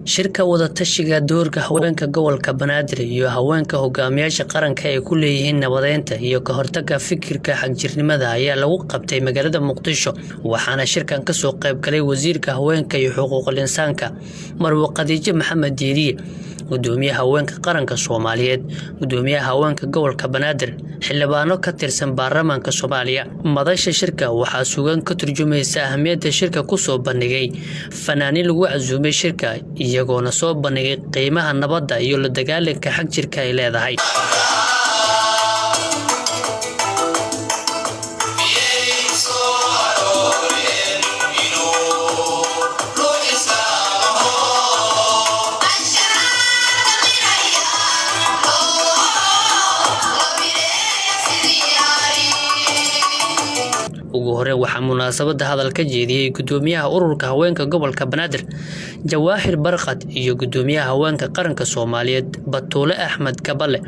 shirka wada tashiga doorka haweenka gobolka Banaadir iyo haweenka hogaamiyaasha qaranka ee ku leeyihiin nabadeynta iyo ka hortagga fikirka xagjirnimada ayaa lagu qabtay magaalada Muqdisho waxaana shirkan ka soo qayb galay wasiirka haweenka iyo xuquuqul insaanka Marwo Khadiija Maxamed Diiriye gudoomiyaha haweenka qaranka Soomaaliyeed gudoomiyaha haweenka gobolka Banaadir xildhibaano ka tirsan baarlamaanka Soomaaliya madasha shirka waxaa sugan ka turjumaysa ahmiyadda shirka ku soo bandhigay fanaaniin lagu casuumay shirka iyagoona soo bandhigay qiimaha nabadda iyo la dagaalanka xagjirka ay leedahay ugu hore waxaa munaasabada hadal ka jeediyay gudoomiyaha ururka haweenka gobolka Banaadir Jawaahir Barqad iyo gudoomiyaha haweenka qaranka Soomaaliyeed Batuule Axmed Kabale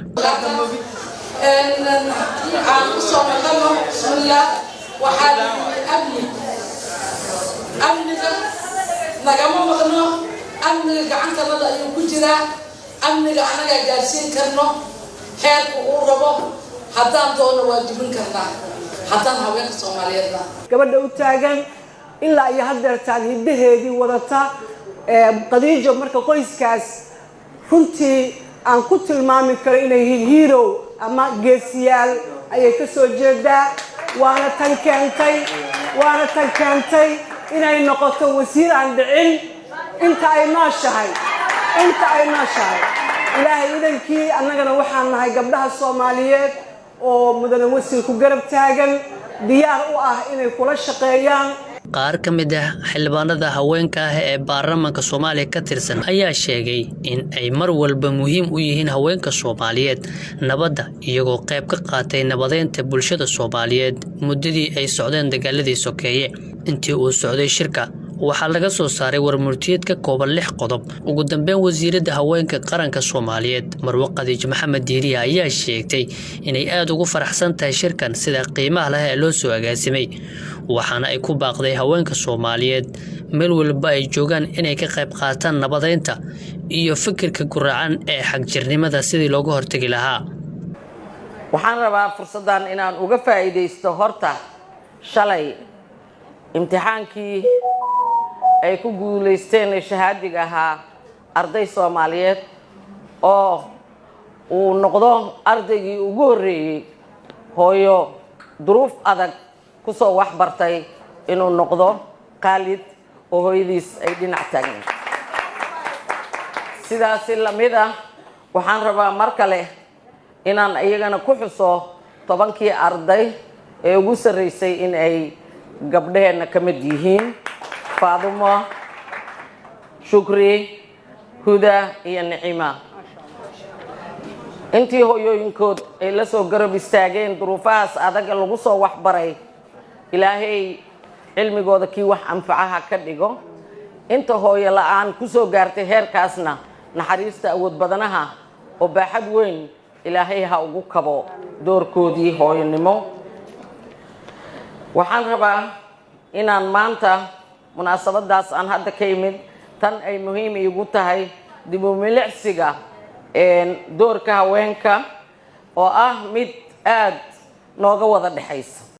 haddaan haweenka Soomaaliyeedna gabadha u taagan ilaa iyo hadda taaghidaheedii wadata qadiijo marka qoyskaas runtii aan ku tilmaami karo inay yihiin hero ama geesiyaal ayay ka soo jeedaa waana tan keentay inay noqoto wasiir aan dhicin inta ay nooshahay ilaahay idankii annagana waxaan nahay gabdhaha Soomaaliyeed oo mudane wasiir ku garab taagan diyaar u ah inay kula shaqeeyaan qaar ka mid ah xildhibaanada haweenka ah ee baarlamaanka Soomaaliya ka tirsan ayaa sheegay in ay mar walba muhiim u yihiin haweenka Soomaaliyeed nabadda iyagoo qayb ka qaatay nabadeynta bulshada Soomaaliyeed muddadii ay socdeen dagaaladii sokeeye intii uu socday shirka waxaa laga soo saaray warmurtiyeed ka kooban 6 qodob ugu dambeyn wasiirada haweenka qaranka Soomaaliyeed Marwo Khadiija Maxamed Diiriye ayaa sheegtay inay aad ugu faraxsan tahay shirkan sida qiimaha leh ee loo soo agaasimay waxaana ay ku baaqday haweenka Soomaaliyeed meel walba ay joogaan inay ka qayb qaataan nabadeynta iyo fikirka guraacan ee xagjirnimada sidii looga hortagi lahaa waxaan rabaa fursadan inaan uga faa'iideysto horta shalay imtixaankii ay ku guuleysteen shahaadiga ahaa arday Soomaaliyeed oo uu noqdo ardaygii ugu horeeyay hooyo duruuf adag ku soo wax bartay inuu noqdo qaalid oo hooyadiis ay dhinac taagan sidaas la mid ah waxaan rabaa mar kale inaan iyagana ku xuso 10kii arday ee ugu sareysay in ay gabdheena ka mid yihiin Fadumo Shukri Huda iyo Naima intii hooyooyinkood ay la soo garab istaageen duruufahaas adag lagu soo wax baray Ilaahay cilmigooda kii wax anfacaha ka dhigo inta hooyo la'aan ku soo gaartay heerkaasna naxariista awood badanaha oo baaxad weyn Ilaahay ha ugu kabo doorkoodii hooyonimo waxaan rabaa inaan maanta munaasabadaas aan hadda ka yimid tan ay muhiim igu tahay dib u milicsiga doorka haweenka oo ah mid aad nooga wada dhaxaysa